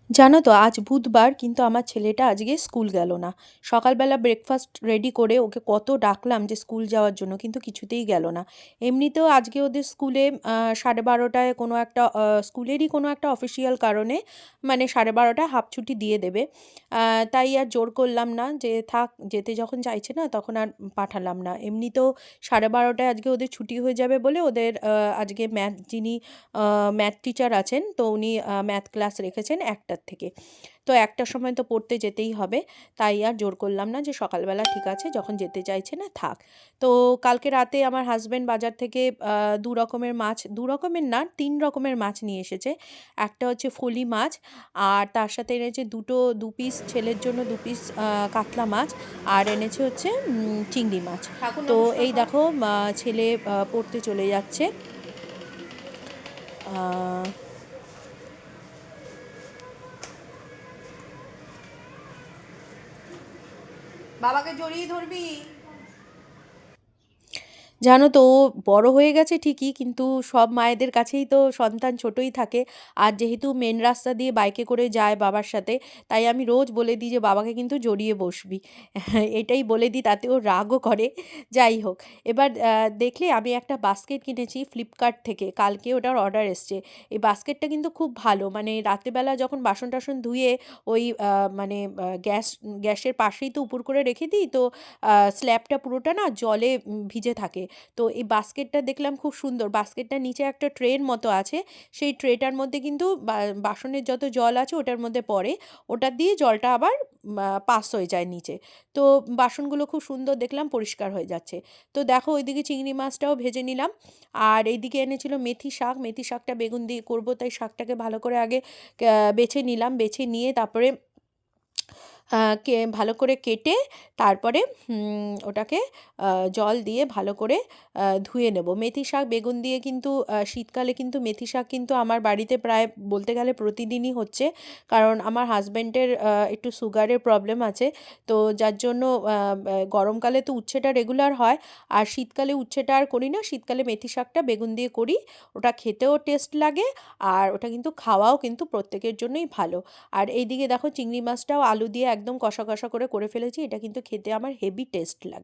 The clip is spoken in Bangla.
জানো তো আজ বুধবার কিন্তু আমার ছেলেটা আজকে স্কুল গেল না। সকালবেলা ব্রেকফাস্ট রেডি করে ওকে কত ডাকলাম যে স্কুল যাওয়ার জন্য, কিন্তু কিছুতেই গেল না। এমনিতেও আজকে ওদের স্কুলে 12:30টায় কোনো একটা স্কুলেরই কোনো একটা অফিসিয়াল কারণে মানে 12:30টায় হাফ ছুটি দিয়ে দেবে। তাই আর জোর করলাম না, যে থাক, যেতে যখন চাইছে না তখন আর পাঠালাম না। এমনিতেও 12:30টায় আজকে ওদের ছুটি হয়ে যাবে বলে ওদের আজকে যিনি ম্যাথ টিচার আছেন, তো উনি ম্যাথ ক্লাস রেখেছেন 1টার থেকে। তো 1টার সময় তো পড়তে যেতেই হবে। তাই আর জোর করলাম না, যে সকালবেলা ঠিক আছে, যখন যেতে চাইছে না থাক। তো কালকে রাতে আমার হাজব্যান্ড বাজার থেকে 2 রকমের মাছ, 2 রকমের না 3 রকমের মাছ নিয়ে এসেছে। একটা হচ্ছে ফলি মাছ, আর তার সাথে এনেছে 2 পিস, ছেলের জন্য 2 পিস কাতলা মাছ, আর এনেছে হচ্ছে চিংড়ি মাছ। তো এই দেখো ছেলে পড়তে চলে যাচ্ছে। আহ, বাবাকে জড়িয়ে ধরবি। জানো তো ও বড় হয়ে গেছে ঠিকই, কিন্তু সব মায়েদের কাছেই তো সন্তান ছোটই থাকে। আর যেহেতু মেন রাস্তা দিয়ে বাইকে করে যায় বাবার সাথে, তাই আমি রোজ বলে দিই যে বাবাকে কিন্তু জড়িয়ে বসবি। এটাই বলে দিই, তাতে ও রাগও করে। যাই হোক, এবার দেখলে আমি একটা বাস্কেট কিনেছি ফ্লিপকার্ট থেকে, কালকে ওটার অর্ডার এসছে। এই বাস্কেটটা কিন্তু খুব ভালো, মানে রাত্রেবেলা যখন বাসন টাসন ধুয়ে ওই মানে গ্যাসের পাশেই তো উপর করে রেখে দিই, তো স্ল্যাবটা পুরোটা না জলে ভিজে থাকে। তো এই বাস্কেটটা দেখলাম খুব সুন্দর, বাস্কেটটার নিচে একটা ট্রের মতো আছে। সেই ট্রেটার মধ্যে কিন্তু বাসনের যত জল আছে ওটার মধ্যে পড়ে, ওটা দিয়ে জলটা আবার পাস হয়ে যায় নিচে। তো বাসনগুলো খুব সুন্দর দেখলাম, পরিষ্কার হয়ে যাচ্ছে। তো দেখো ওইদিকে চিংড়ি মাছটাও ভেজে নিলাম। আর এইদিকে এনেছিল মেথি শাক, মেথি শাকটা বেগুন দিয়ে করবো, তাই শাকটাকে ভালো করে আগে বেছে নিলাম, বেছে নিয়ে তারপরে ভালো করে কেটে তারপরে ওটাকে জল দিয়ে ভালো করে ধুয়ে নেব। মেথি শাক বেগুন দিয়ে কিন্তু শীতকালে কিন্তু মেথি শাক কিন্তু আমার বাড়িতে প্রায় বলতে গেলে প্রতিদিনই হচ্ছে, কারণ আমার হাজব্যান্ডের একটু সুগারের প্রবলেম আছে। তো যার জন্য গরমকালে তো উচ্ছেটা রেগুলার হয়, আর শীতকালে উচ্ছেটা আর করি না, শীতকালে মেথি শাকটা বেগুন দিয়ে করি। ওটা খেতেও টেস্ট লাগে, আর ওটা কিন্তু খাওয়াও কিন্তু প্রত্যেকের জন্যই ভালো। আর এইদিকে দেখো চিংড়ি মাছটাও আলু দিয়ে একদম কষা কষা করে ফেলেছি, এটা কিন্তু খেতে আমার হেভি টেস্ট লাগে।